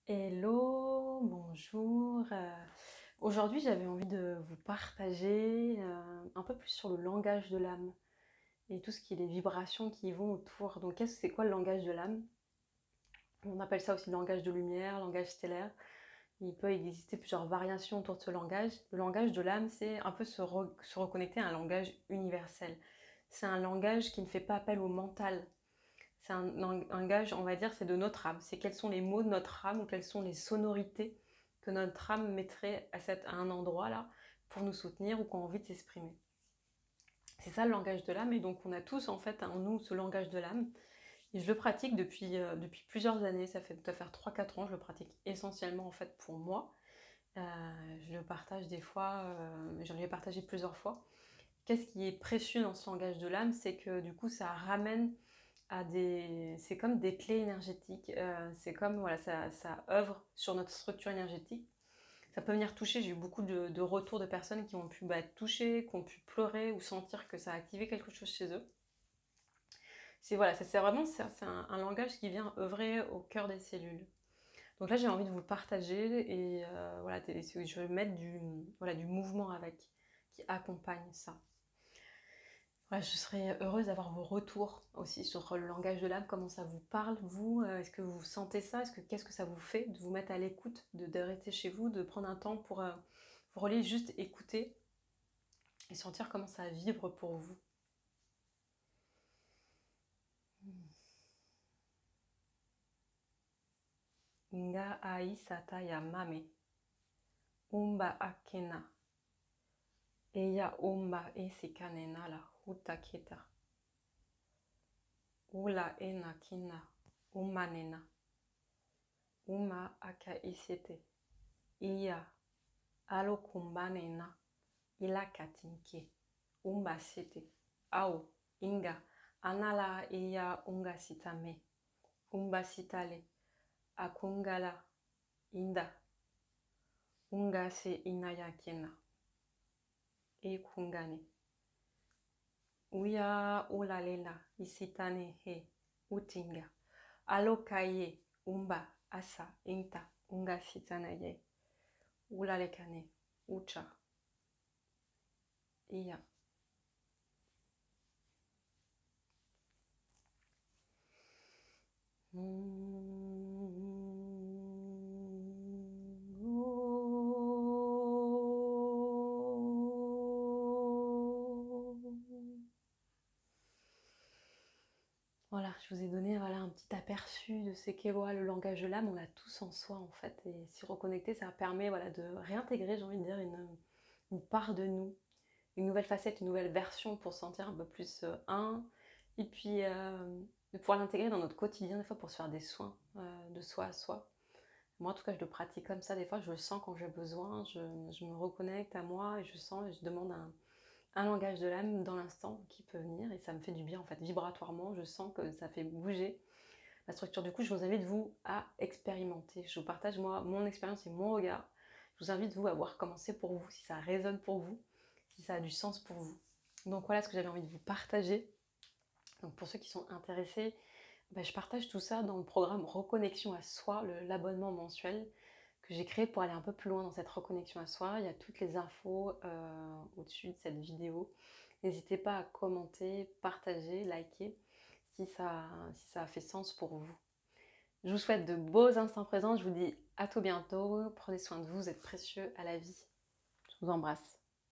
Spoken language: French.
Hello, bonjour. Aujourd'hui, j'avais envie de vous partager un peu plus sur le langage de l'âme et tout ce qui est les vibrations qui y vont autour. Donc, c'est quoi le langage de l'âme? On appelle ça aussi le langage de lumière, langage stellaire. Il peut exister plusieurs variations autour de ce langage. Le langage de l'âme, c'est un peu se reconnecter à un langage universel. C'est un langage qui ne fait pas appel au mental. C'est un langage, on va dire, c'est de notre âme. C'est quels sont les mots de notre âme ou quelles sont les sonorités que notre âme mettrait à un endroit là pour nous soutenir ou qu'on a envie de s'exprimer. C'est ça le langage de l'âme et donc on a tous en fait en nous ce langage de l'âme et je le pratique depuis plusieurs années, ça fait doit faire 3-4 ans, je le pratique essentiellement en fait pour moi. Je le partage des fois, j'en ai partagé plusieurs fois. Qu'est-ce qui est précieux dans ce langage de l'âme, c'est que du coup ça ramène c'est comme des clés énergétiques, c'est comme, voilà, ça œuvre sur notre structure énergétique. Ça peut venir toucher, j'ai eu beaucoup de retours de personnes qui ont pu être touchées, qui ont pu pleurer ou sentir que ça a activé quelque chose chez eux. C'est voilà, c'est vraiment un langage qui vient œuvrer au cœur des cellules. Donc là, j'ai envie de vous le partager et voilà, je vais mettre voilà, du mouvement avec, qui accompagne ça. Ouais, je serais heureuse d'avoir vos retours aussi sur le langage de l'âme, comment ça vous parle, vous, est-ce que vous sentez ça, qu'est-ce que ça vous fait de vous mettre à l'écoute, de rester chez vous, de prendre un temps pour vous relier, juste écouter et sentir comment ça vibre pour vous. Nga ai sata ya mame, umba akena, eya umba esikanena la hutaketa, ula ena kina, umanena, uma aka isete, iya alo kumbanena. Ilakatinke, umba sete, au, inga, anala iya unga sitame, umba sitale, akungala, inda, unga se inaya kena, e kungane. Uya ulalela, isitane he, utinga, alokaye, umba, asa, inta, unga sitanaye, ulalekane, ucha, iya. Voilà, je vous ai donné voilà, un petit aperçu de ce qu'est le langage de l'âme. On l'a tous en soi en fait. Et s'y reconnecter, ça permet voilà, de réintégrer, j'ai envie de dire, une part de nous, une nouvelle facette, une nouvelle version pour se sentir un peu plus un. Et puis de pouvoir l'intégrer dans notre quotidien, des fois pour se faire des soins de soi à soi. Moi, en tout cas, je le pratique comme ça. Des fois, je le sens quand j'ai besoin. Je me reconnecte à moi et je sens et je demande un langage de l'âme dans l'instant qui peut venir. Et ça me fait du bien, en fait. Vibratoirement, je sens que ça fait bouger la structure. Du coup, je vous invite, vous, à expérimenter. Je vous partage, moi, mon expérience et mon regard. Je vous invite, vous, à voir comment c'est pour vous, si ça résonne pour vous, si ça a du sens pour vous. Donc voilà ce que j'avais envie de vous partager. Donc pour ceux qui sont intéressés, je partage tout ça dans le programme Reconnexion à soi, l'abonnement mensuel que j'ai créé pour aller un peu plus loin dans cette reconnexion à soi. Il y a toutes les infos au-dessus de cette vidéo. N'hésitez pas à commenter, partager, liker si ça a fait sens pour vous. Je vous souhaite de beaux instants présents. Je vous dis à tout bientôt. Prenez soin de vous, vous êtes précieux à la vie. Je vous embrasse.